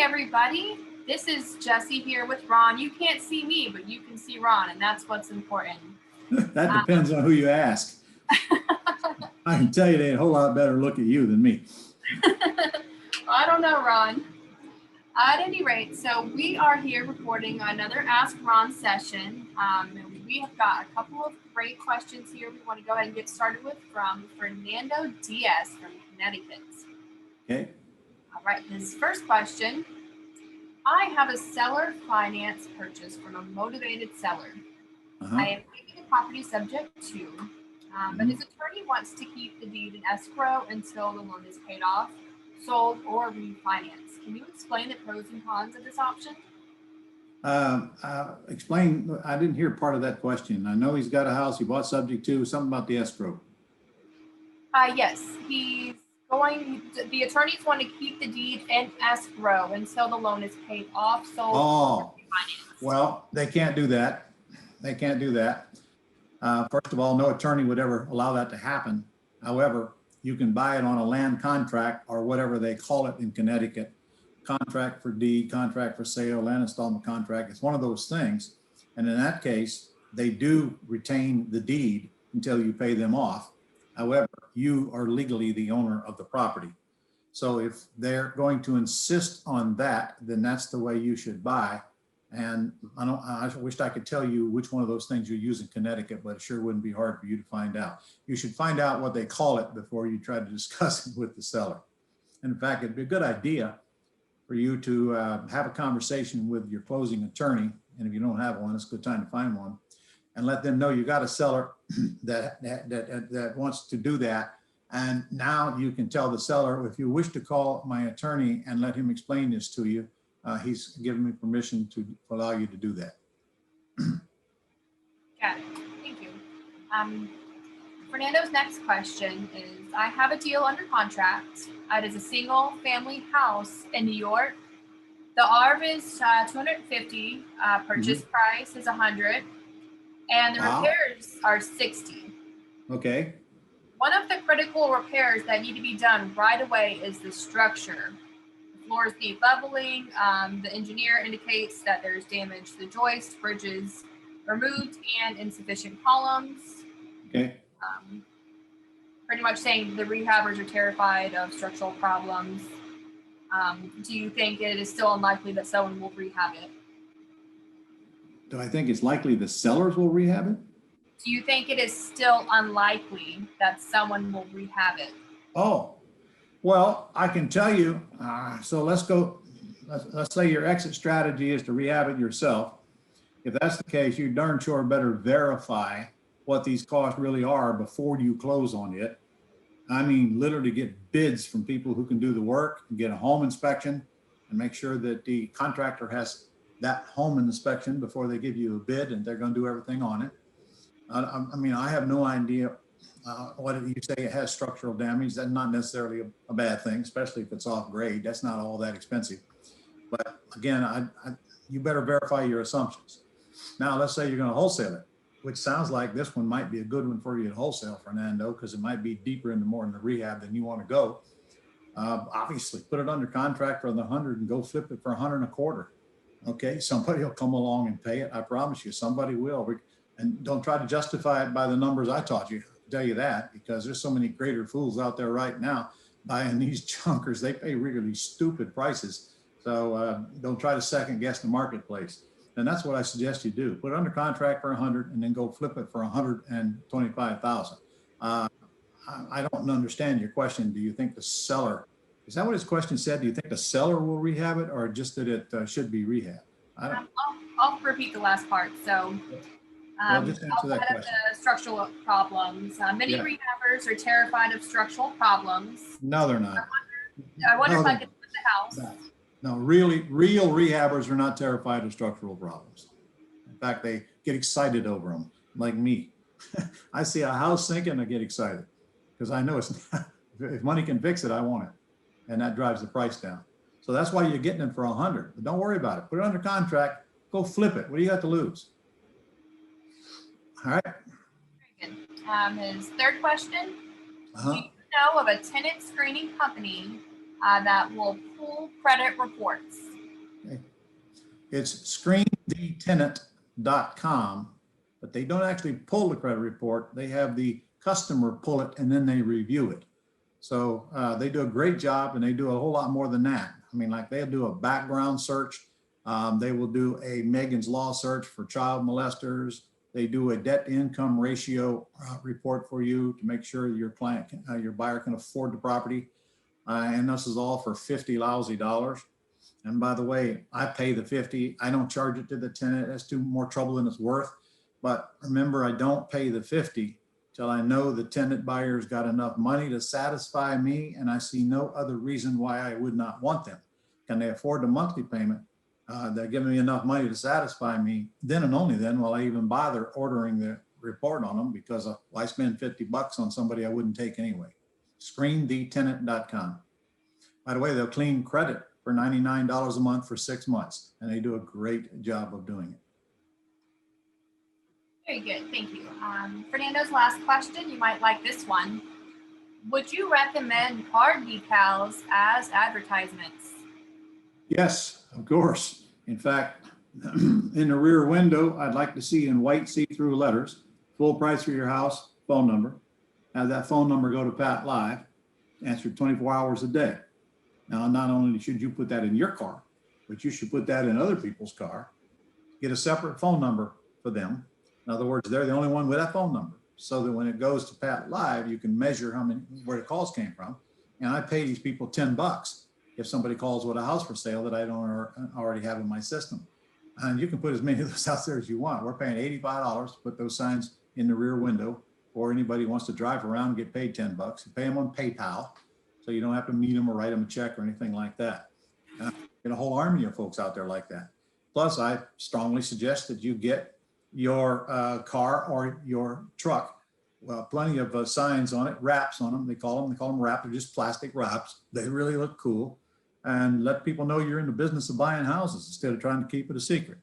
everybody. This is Jesse here with Ron. You can't see me, but you can see Ron, and that's what's important. That depends on who you ask. I can tell you they a whole lot better look at you than me. I don't know, Ron. At any rate, so we are here recording another Ask Ron session. And we have got a couple of great questions here we want to go ahead and get started with from Fernando Diaz from Connecticut. Okay. All right, his first question. I have a seller finance purchase from a motivated seller. I am making the property subject to, but his attorney wants to keep the deed in escrow until the loan is paid off, sold, or refinanced. Can you explain the pros and cons of this option? Explain, I didn't hear part of that question. I know he's got a house he bought subject to, something about the escrow. Yes, the attorneys want to keep the deed in escrow until the loan is paid off, sold, or refinanced. Well, they can't do that. They can't do that. First of all, no attorney would ever allow that to happen. However, you can buy it on a land contract or whatever they call it in Connecticut. Contract for deed, contract for sale, land installment contract. It's one of those things. And in that case, they do retain the deed until you pay them off. However, you are legally the owner of the property. So if they're going to insist on that, then that's the way you should buy. And I wished I could tell you which one of those things you use in Connecticut, but it sure wouldn't be hard for you to find out. You should find out what they call it before you try to discuss it with the seller. And in fact, it'd be a good idea for you to have a conversation with your closing attorney. And if you don't have one, it's a good time to find one, and let them know you got a seller that wants to do that. And now you can tell the seller, if you wish to call my attorney and let him explain this to you, he's given me permission to allow you to do that. Got it. Thank you. Fernando's next question is, I have a deal under contract. It is a single family house in New York. The ARV is 250, purchase price is 100, and the repairs are 60. Okay. One of the critical repairs that need to be done right away is the structure. The floors need leveling. The engineer indicates that there's damage to the joists, bridges removed, and insufficient columns. Okay. Pretty much saying the rehabbers are terrified of structural problems. Do you think it is still unlikely that someone will rehab it? Do I think it's likely the sellers will rehab it? Do you think it is still unlikely that someone will rehab it? Oh, well, I can tell you, so let's say your exit strategy is to rehab it yourself. If that's the case, you darn sure better verify what these costs really are before you close on it. I mean, literally get bids from people who can do the work, and get a home inspection, and make sure that the contractor has that home inspection before they give you a bid, and they're going to do everything on it. I mean, I have no idea what you say it has structural damage. That's not necessarily a bad thing, especially if it's off grade. That's not all that expensive. But again, you better verify your assumptions. Now, let's say you're going to wholesale it, which sounds like this one might be a good one for you to wholesale, Fernando, because it might be deeper into more in the rehab than you want to go. Obviously, put it under contract for the 100 and go flip it for 125. Okay, somebody will come along and pay it. I promise you, somebody will. And don't try to justify it by the numbers I taught you. I'll tell you that, because there's so many greater fools out there right now buying these junkers. They pay really stupid prices. So don't try to second guess the marketplace. And that's what I suggest you do. Put it under contract for 100 and then go flip it for 125,000. I don't understand your question. Do you think the seller, is that what his question said? Do you think the seller will rehab it, or just that it should be rehab? I'll repeat the last part. So well, just answer that question. The structural problems. Many rehabbers are terrified of structural problems. No, they're not. I wonder if I could put the house. No, real rehabbers are not terrified of structural problems. In fact, they get excited over them, like me. I see a house sinking, I get excited because I know it's not, if money can fix it, I want it, and that drives the price down. So that's why you're getting it for 100. But don't worry about it. Put it under contract. Go flip it. What do you got to lose? All right. Very good. His third question. Do you know of a tenant screening company that will pull credit reports? Okay. It's screenthetenant.com, but they don't actually pull the credit report. They have the customer pull it and then they review it. So they do a great job, and they do a whole lot more than that. I mean, like they'll do a background search. They will do a Megan's Law search for child molesters. They do a debt to income ratio report for you to make sure your client, your buyer can afford the property. And this is all for $50 lousy. And by the way, I pay the 50. I don't charge it to the tenant. That's too more trouble than it's worth. But remember, I don't pay the 50 till I know the tenant buyer's got enough money to satisfy me, and I see no other reason why I would not want them. Can they afford the monthly payment? They're giving me enough money to satisfy me. Then and only then will I even bother ordering the report on them, because why spend $50 on somebody I wouldn't take anyway? Screenthetenant.com. By the way, they'll clean credit for $99 a month for 6 months, and they do a great job of doing it. Very good, thank you. Fernando's last question, you might like this one. Would you recommend card decals as advertisements? Yes, of course. In fact, in the rear window, I'd like to see in white see-through letters, full price for your house, phone number. Have that phone number go to Pat Live, answered 24 hours a day. Now, not only should you put that in your car, but you should put that in other people's car. Get a separate phone number for them. In other words, they're the only one with that phone number, so that when it goes to Pat Live, you can measure where the calls came from. And I pay these people $10 if somebody calls with a house for sale that I don't already have in my system. And you can put as many of those out there as you want. We're paying $85 to put those signs in the rear window, or anybody who wants to drive around and get paid $10. You pay them on PayPal, so you don't have to meet them or write them a check or anything like that. Get a whole army of folks out there like that. Plus, I strongly suggest that you get your car or your truck, well, plenty of signs on it, wraps on them. They call them wrap. They're just plastic wraps. They really look cool, and let people know you're in the business of buying houses instead of trying to keep it a secret.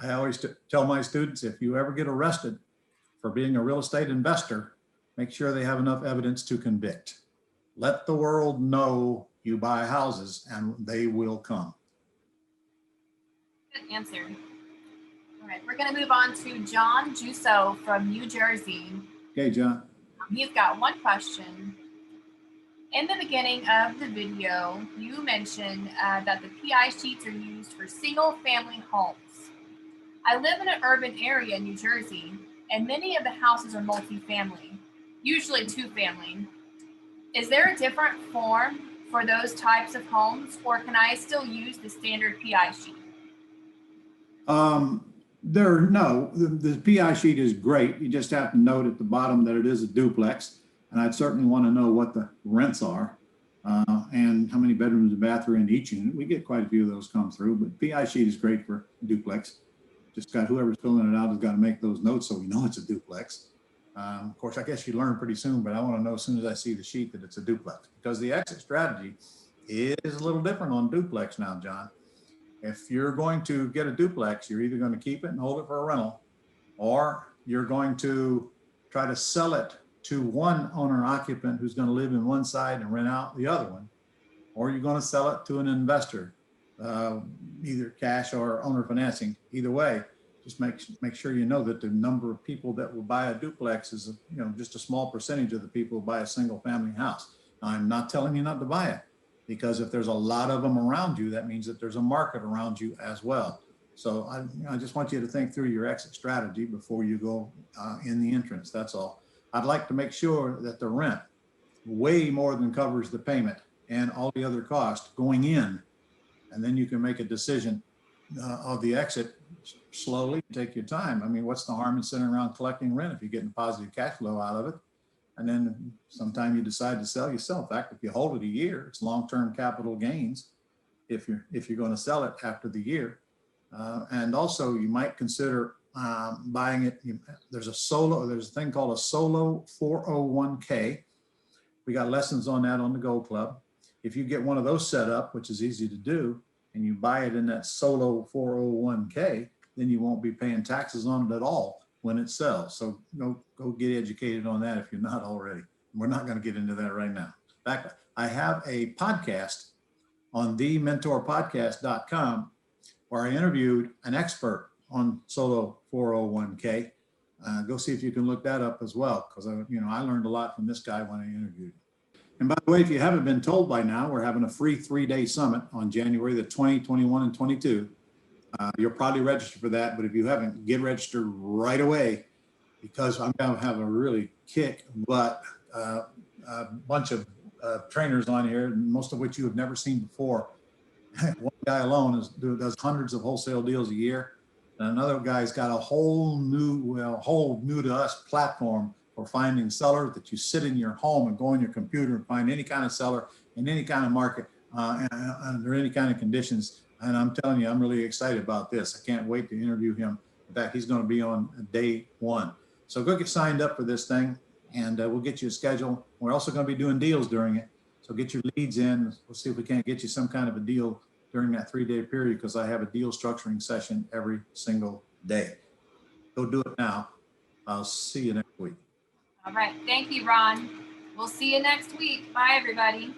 I always tell my students, if you ever get arrested for being a real estate investor, make sure they have enough evidence to convict. Let the world know you buy houses, and they will come. Good answer. All right, we're going to move on to John Josso from New Jersey. Okay, John. He's got one question. In the beginning of the video, you mentioned that the PI sheets are used for single-family homes. I live in an urban area in New Jersey, and many of the houses are multifamily, usually two-family. Is there a different form for those types of homes, or can I still use the standard PI sheet? The PI sheet is great. You just have to note at the bottom that it is a duplex, and I'd certainly want to know what the rents are and how many bedrooms and bath are in each unit. We get quite a few of those come through, but PI sheet is great for duplex. Just got whoever's filling it out has got to make those notes so we know it's a duplex. Of course, I guess you learn pretty soon, but I want to know as soon as I see the sheet that it's a duplex, because the exit strategy is a little different on duplex now, John. If you're going to get a duplex, you're either going to keep it and hold it for a rental, or you're going to try to sell it to one owner occupant who's going to live in one side and rent out the other one, or you're going to sell it to an investor, either cash or owner financing. Either way, just make sure you know that the number of people that will buy a duplex is just a small percentage of the people who buy a single family house. Now, I'm not telling you not to buy it, because if there's a lot of them around you, that means that there's a market around you as well. So I just want you to think through your exit strategy before you go in the entrance. That's all. I'd like to make sure that the rent way more than covers the payment and all the other costs going in, and then you can make a decision of the exit slowly. Take your time. I mean, what's the harm in sitting around collecting rent if you're getting positive cash flow out of it? And then sometime you decide to sell, you sell. In fact, if you hold it a year, it's long-term capital gains if you're going to sell it after the year. And also you might consider buying it. There's a thing called a solo 401k. We got lessons on that on the Gold Club. If you get one of those set up, which is easy to do, and you buy it in that solo 401k, then you won't be paying taxes on it at all when it sells. So go get educated on that if you're not already. We're not going to get into that right now. In fact, I have a podcast on thementorpodcast.com where I interviewed an expert on solo 401k. Go see if you can look that up as well, because I learned a lot from this guy when I interviewed him. And by the way, if you haven't been told by now, we're having a free 3-day summit on January the 20, 21, and 22. You'll probably register for that, but if you haven't, get registered right away, because I'm going to have a really kick-butt bunch of trainers on here, most of which you have never seen before. One guy alone does hundreds of wholesale deals a year, and another guy's got a whole new to us platform for finding sellers that you sit in your home and go on your computer and find any kind of seller in any kind of market and under any kind of conditions. And I'm telling you, I'm really excited about this. I can't wait to interview him. In fact, he's going to be on day 1. So go get signed up for this thing, and we'll get you a schedule. We're also going to be doing deals during it. So get your leads in. We'll see if we can't get you some kind of a deal during that 3-day period, because I have a deal structuring session every single day. Go do it now. I'll see you next week. All right. Thank you, Ron. We'll see you next week. Bye, everybody.